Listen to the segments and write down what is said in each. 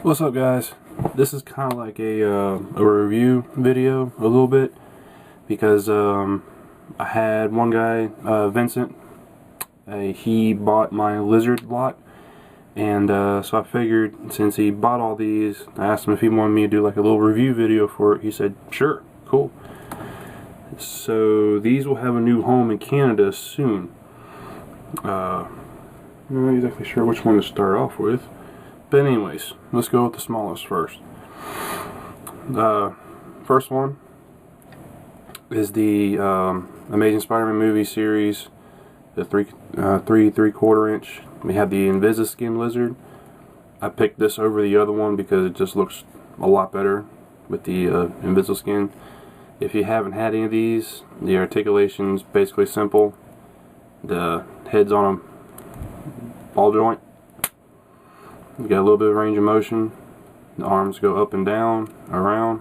What's up, guys? This is kind of like a review video a little bit because I had one guy, Vincent, he bought my lizard lot, and so I figured since he bought all these, I asked him if he wanted me to do like a little review video for it. He said sure, cool. So these will have a new home in Canada soon. I'm not exactly sure which one to start off with. But anyways, let's go with the smallest first. First one is the Amazing Spider-Man movie series, the 3/4 inch. We have the Invisiskin lizard. I picked this over the other one because it just looks a lot better with the Invisiskin. If you haven't had any of these, the articulation's basically simple. The head's on a ball joint. You got a little bit of range of motion. The arms go up and down, around.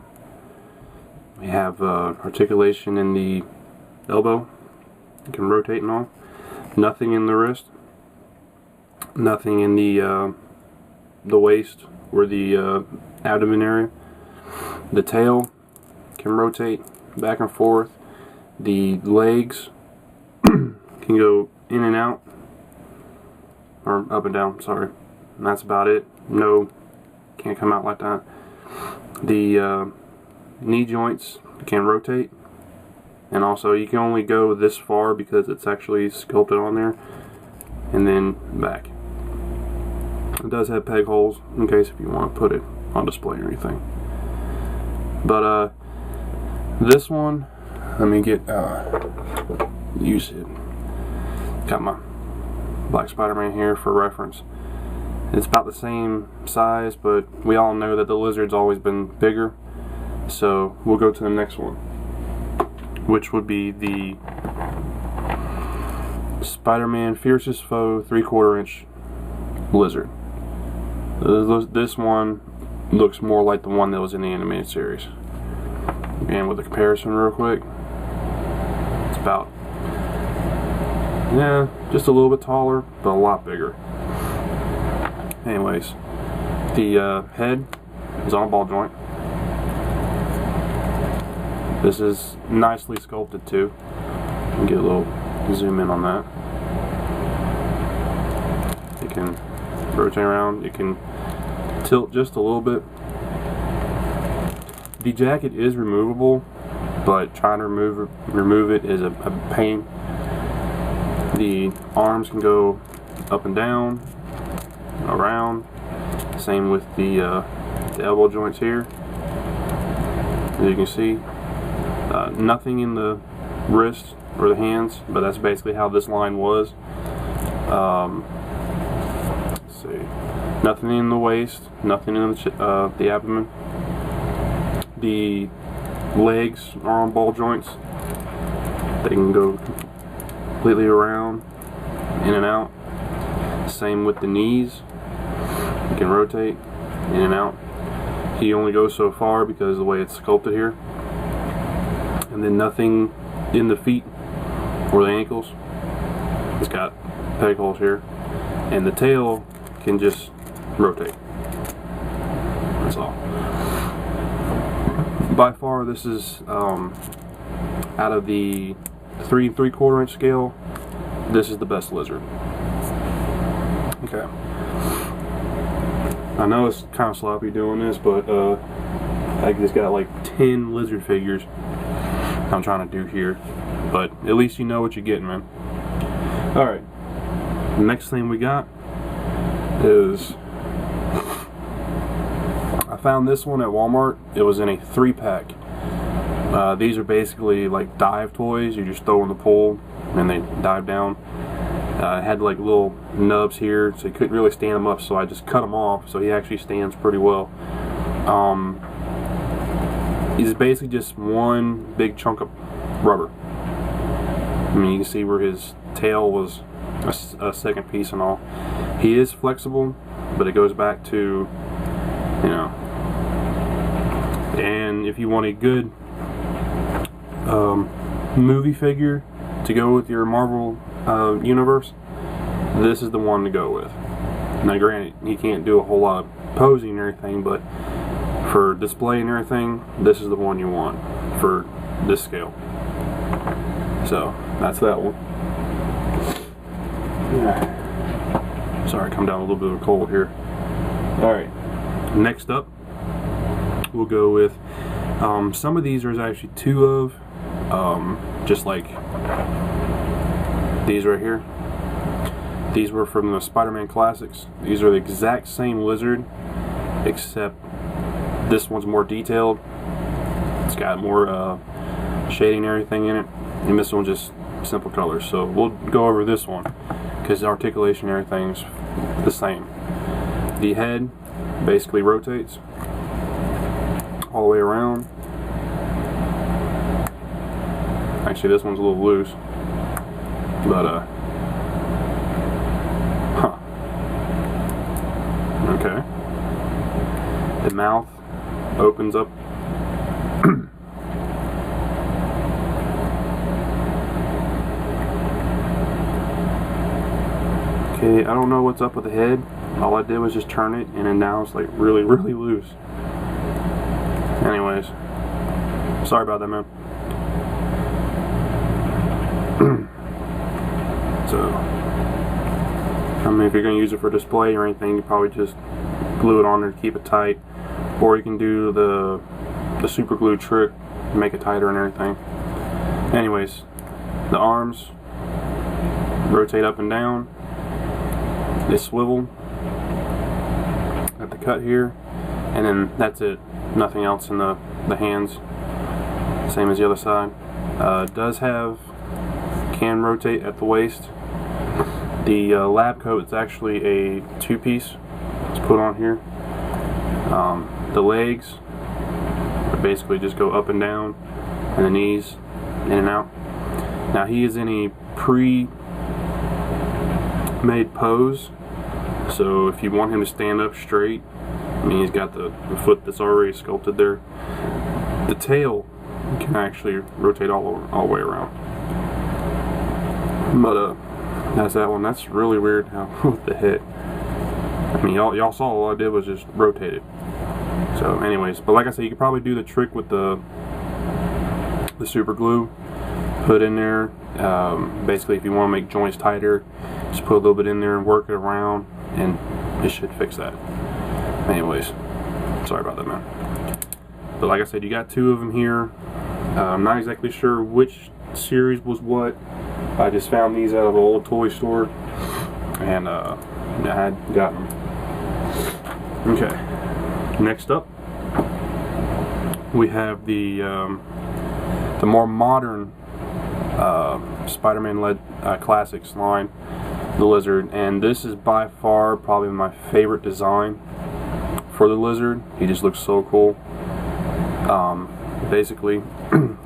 We have articulation in the elbow. You can rotate and all. Nothing in the wrist. Nothing in the waist or the abdomen area. The tail can rotate back and forth. The legs can go in and out, or up and down, sorry. And that's about it. No, can't come out like that. The knee joints can rotate, and also you can only go this far because it's actually sculpted on there, and then back. It does have peg holes in case if you want to put it on display or anything. But this one, let me get use it. Got my Black Spider-Man here for reference. It's about the same size, but we all know that the lizard's always been bigger. So we'll go to the next one, which would be the Spider-Man Fiercest Foe 3/4 inch lizard. This one looks more like the one that was in the animated series. Again, with a comparison real quick, it's about, yeah, just a little bit taller, but a lot bigger. Anyways, the head is on a ball joint. This is nicely sculpted too. Get a little zoom in on that. You can rotate around. You can tilt just a little bit. The jacket is removable, but trying to remove it is a pain. The arms can go up and down, around. Same with the elbow joints here. As you can see, nothing in the wrists or the hands, but that's basically how this line was. Let's see, nothing in the waist, nothing in the abdomen. The legs are on ball joints. They can go completely around, in and out. Same with the knees. You can rotate in and out. He only goes so far because of the way it's sculpted here. And then nothing in the feet or the ankles. It's got peg holes here. And the tail can just rotate. That's all. By far, this is out of the 3/4 inch scale, this is the best lizard. Okay. I know it's kind of sloppy doing this, but I just got like 10 lizard figures I'm trying to do here. But at least you know what you're getting, man. Alright. The next thing we got is, I found this one at Walmart. It was in a 3-pack. These are basically like dive toys. You just throw in the pool and they dive down. It had like little nubs here, so you couldn't really stand them up, so I just cut them off, so he actually stands pretty well. He's basically just one big chunk of rubber. I mean, you can see where his tail was a second piece and all. He is flexible, but it goes back to, you know, and if you want a good movie figure to go with your Marvel universe, this is the one to go with. Now granted, he can't do a whole lot of posing and everything, but for display and everything, this is the one you want for this scale. So that's that one. Sorry, come down a little bit of a cold here. Alright, next up we'll go with some of these there's actually two of, just like these right here. These were from the Spider-Man Classics. These are the exact same lizard, except this one's more detailed. It's got more shading and everything in it, and this one's just simple colors. So we'll go over this one because the articulation and everything's the same. The head basically rotates all the way around. Actually, this one's a little loose, but okay. The mouth opens up. Okay, I don't know what's up with the head. All I did was just turn it, and then now it's like really, really loose. Anyways, sorry about that, man. So, I mean, if you're going to use it for display or anything, you probably just glue it on there to keep it tight, or you can do the super glue trick to make it tighter and everything. Anyways, the arms rotate up and down. They swivel at the cut here, and then that's it. Nothing else in the hands. Same as the other side. Does have, can rotate at the waist. The lab coat is actually a two-piece. It's put on here. The legs basically just go up and down, and the knees in and out. Now he is in a pre-made pose, so if you want him to stand up straight, I mean, he's got the foot that's already sculpted there. The tail can actually rotate all the way around. But that's that one. That's really weird how with the head. I mean, y'all saw all I did was just rotate it. So anyways, but like I said, you could probably do the trick with the super glue. Put in there. Basically, if you want to make joints tighter, just put a little bit in there and work it around, and it should fix that. Anyways, sorry about that, man. But like I said, you got two of them here. I'm not exactly sure which series was what. I just found these out of an old toy store, and I had got them. Okay, next up we have the more modern Spider-Man led Classics line, the Lizard, and this is by far probably my favorite design for the Lizard. He just looks so cool. Basically,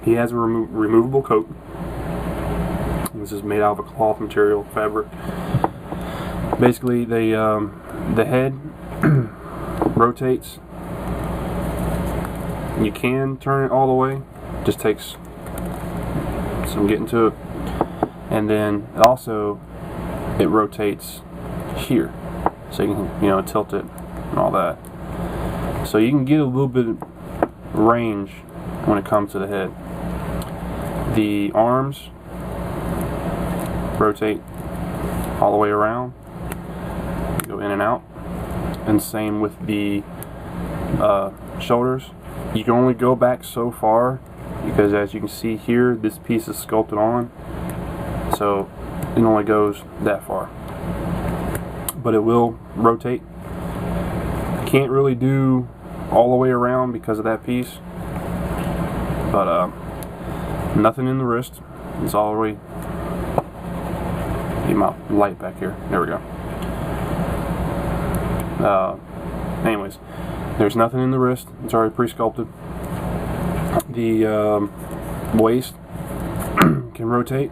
he has a removable coat. This is made out of a cloth material, fabric. Basically, the head rotates. You can turn it all the way. Just takes some getting to it. And then also it rotates here, so you can tilt it and all that. So you can get a little bit of range when it comes to the head. The arms rotate all the way around, go in and out, and same with the shoulders. You can only go back so far because, as you can see here, this piece is sculpted on, so it only goes that far, but it will rotate. Can't really do all the way around because of that piece, but nothing in the wrist. It's already, get my light back here, there we go. Anyways, there's nothing in the wrist. It's already pre-sculpted. The waist can rotate,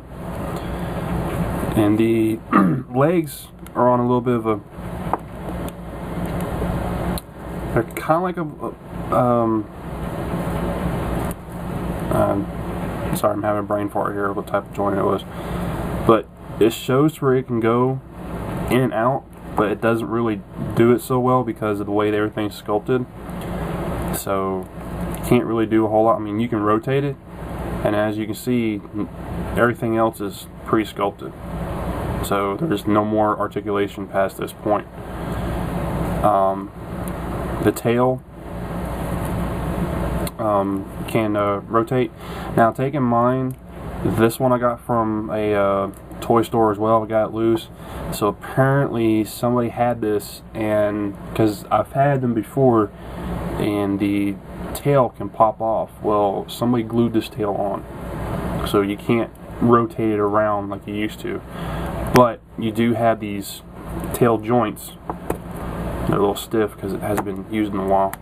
and the legs are on a little bit of a, they're kind of like a sorry, I'm having a brain fart here, what type of joint it was, but it shows where it can go in and out but it doesn't really do it so well because of the way everything's sculpted. So you can't really do a whole lot. I mean, you can rotate it, and as you can see, everything else is pre-sculpted. So there's no more articulation past this point. The tail can rotate. Now, take in mind, this one I got from a toy store as well. I got it loose. So apparently somebody had this, and because I've had them before, and the tail can pop off. Well, somebody glued this tail on, so you can't rotate it around like you used to. But you do have these tail joints. They're a little stiff because it hasn't been used in a while.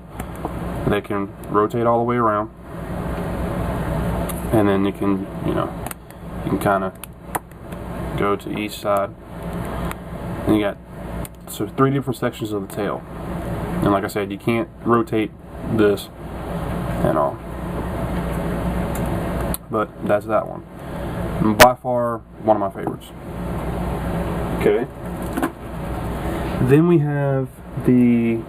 They can rotate all the way around, and then you can, you can kind of go to each side. And you got 3 different sections of the tail. And like I said, you can't rotate this and all. But that's that one. And by far one of my favorites. Okay. Then we have the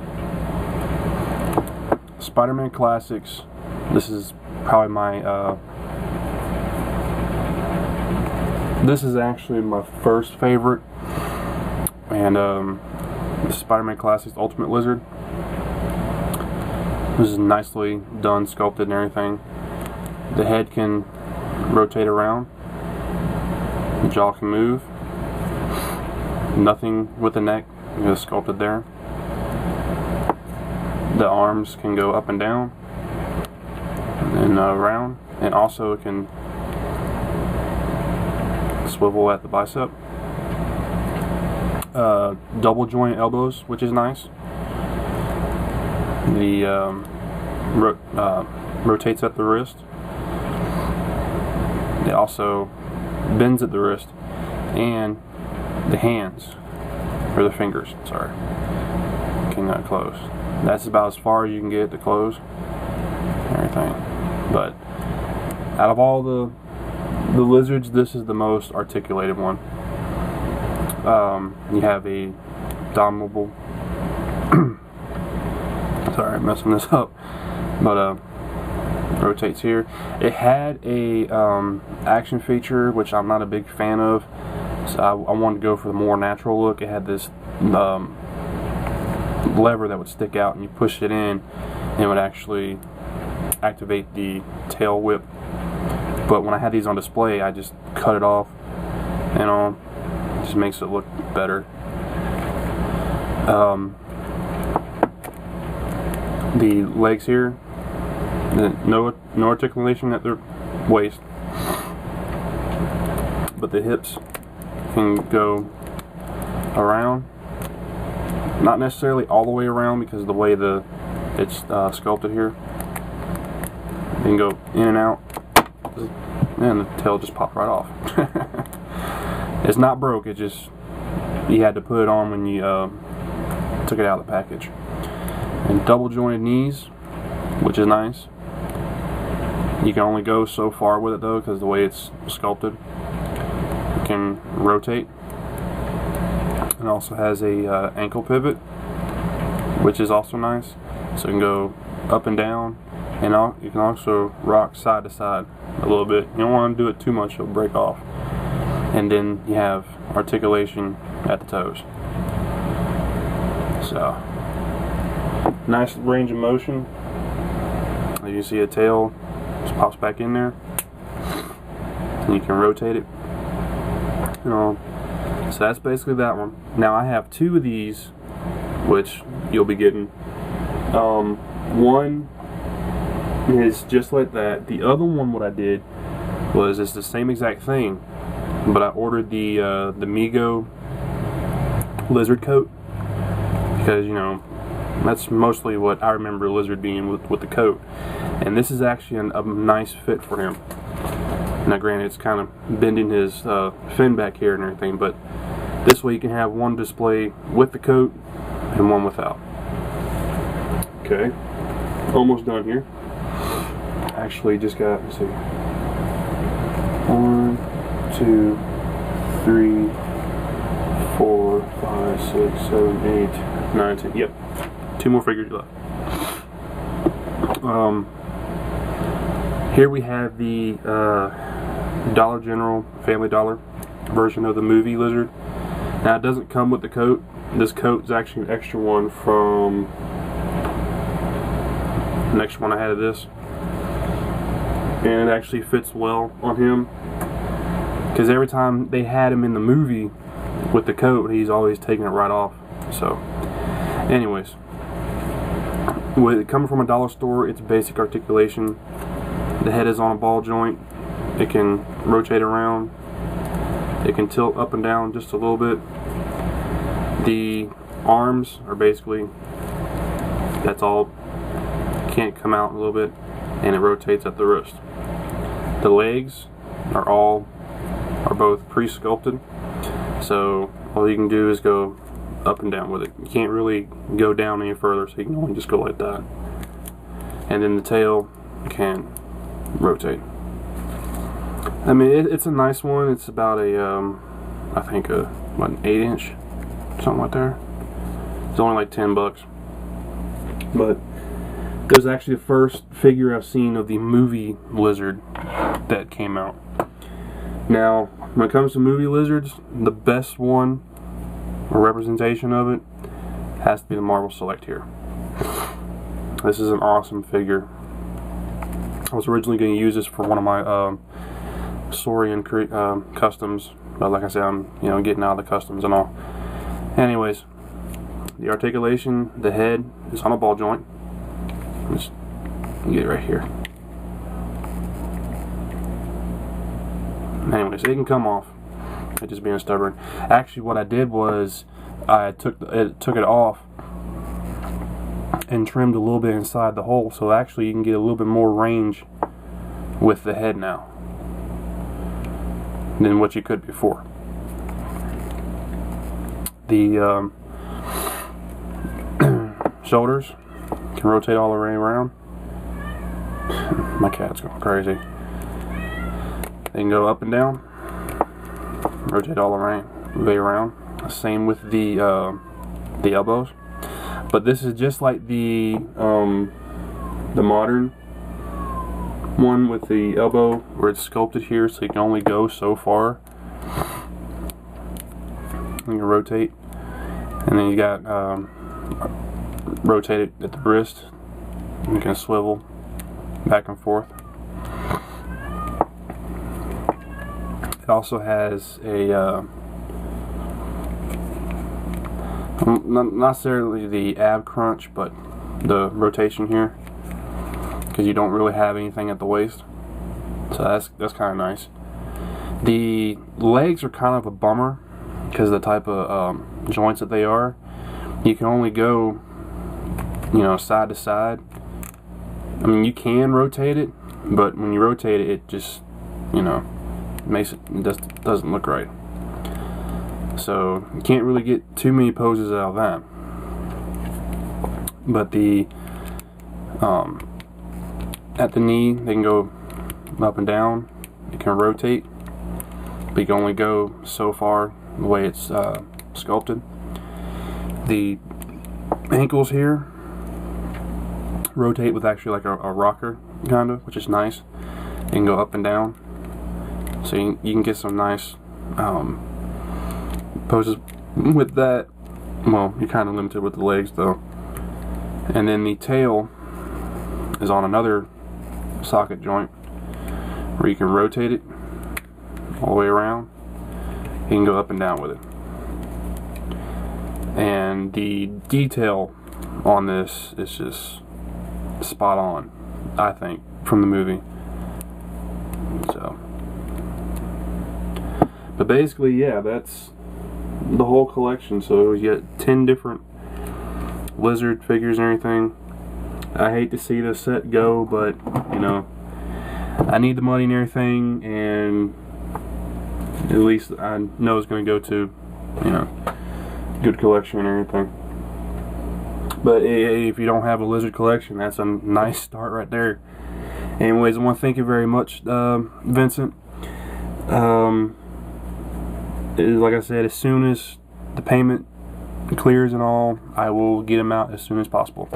Spider-Man Classics. This is probably my this is actually my first favorite, and the Spider-Man Classics Ultimate Lizard. This is nicely done, sculpted and everything. The head can rotate around, the jaw can move, nothing with the neck is sculpted there. The arms can go up and down, and then around, and also it can swivel at the bicep. Double joint elbows, which is nice. The rotates at the wrist. It also bends at the wrist, and the hands, or the fingers, sorry, can close. That's about as far as you can get to close everything. But out of all the lizards, this is the most articulated one. You have a dominable sorry, I'm messing this up, but rotates here. It had a action feature, which I'm not a big fan of, so I wanted to go for the more natural look. It had this lever that would stick out, and you push it in and it would actually activate the tail whip. But when I had these on display, I just cut it off, and it just makes it look better. The legs here, no articulation at their waist, but the hips can go around, not necessarily all the way around because of the way it's sculpted here. You can go in and out, and the tail just popped right off. It's not broke, it just, you had to put it on when you took it out of the package. And double jointed knees, which is nice. You can only go so far with it though, because the way it's sculpted. It can rotate. It also has a ankle pivot, which is also nice. So you can go up and down, and you can also rock side to side a little bit. You don't want to do it too much, it'll break off. And then you have articulation at the toes. So, nice range of motion. As you see, a tail just pops back in there, and you can rotate it. So that's basically that one. Now I have 2 of these, which you'll be getting. One is just like that. The other one, what I did was, it's the same exact thing, but I ordered the Mego lizard coat, because that's mostly what I remember a lizard being with the coat, and this is actually a nice fit for him. Now granted, it's kind of bending his fin back here and everything, but this way you can have one display with the coat and one without. Okay, almost done here. Actually just got, let's see, 1, 2, 3, 4, 5, 6, 7, 8, 9, 10. Yep. 2 more figures left. Here we have the Dollar General Family Dollar version of the movie lizard. Now it doesn't come with the coat. This coat is actually an extra one from the next one I had of this. And it actually fits well on him. Because every time they had him in the movie with the coat, he's always taking it right off. So, anyways. With it coming from a dollar store, it's basic articulation. The head is on a ball joint. It can rotate around. It can tilt up and down just a little bit. The arms are basically, that's all, can't come out a little bit, and it rotates at the wrist. The legs are both pre-sculpted, so all you can do is go up and down with it. You can't really go down any further, so you can only just go like that. And then the tail can rotate. I mean, it's a nice one. It's about a, I think what, an 8-inch, something like that. It's only like $10. But it was actually the first figure I've seen of the movie lizard that came out. Now, when it comes to movie lizards, the best one, or representation of it, has to be the Marvel Select here. This is an awesome figure. I was originally going to use this for one of my Saurian customs, but like I said, I'm getting out of the customs and all. Anyways, the articulation, the head is on a ball joint. Just get it right here. Anyways, it can come off. It's just being stubborn. Actually, what I did was I took it off and trimmed a little bit inside the hole, so actually you can get a little bit more range with the head now than what you could before. The shoulders can rotate all the way around. My cat's going crazy. They can go up and down, rotate all the way around. Same with the elbows. But this is just like the modern one with the elbow where it's sculpted here, so you can only go so far. You can rotate, and then you got rotate it at the wrist. You can swivel back and forth. It also has a not necessarily the ab crunch, but the rotation here, because you don't really have anything at the waist, so that's kind of nice. The legs are kind of a bummer because of the type of joints that they are. You can only go, side to side. I mean, you can rotate it, but when you rotate it, it just, makes it just doesn't look right. So you can't really get too many poses out of that. But the at the knee, they can go up and down. It can rotate, but you can only go so far the way it's sculpted. The ankles here rotate with actually like a rocker kind of, which is nice. You can go up and down, so you can get some nice poses with that. Well, you're kind of limited with the legs though. And then the tail is on another socket joint where you can rotate it all the way around. You can go up and down with it. And the detail on this is just spot on, I think, from the movie. So, but basically, yeah, that's the whole collection. So you get 10 different lizard figures and everything. I hate to see this set go, but I need the money and everything, and at least I know it's going to go to good collection and everything. But if you don't have a lizard collection, that's a nice start right there. Anyways, I want to thank you very much, Vincent. Like I said, as soon as the payment clears and all, I will get them out as soon as possible.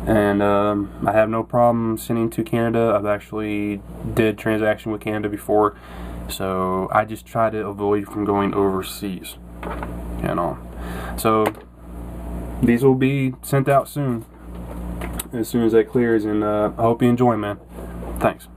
And I have no problem sending to Canada. I've actually did transaction with Canada before, so I just try to avoid from going overseas, you know. So these will be sent out soon, as soon as that clears, and I hope you enjoy, man. Thanks.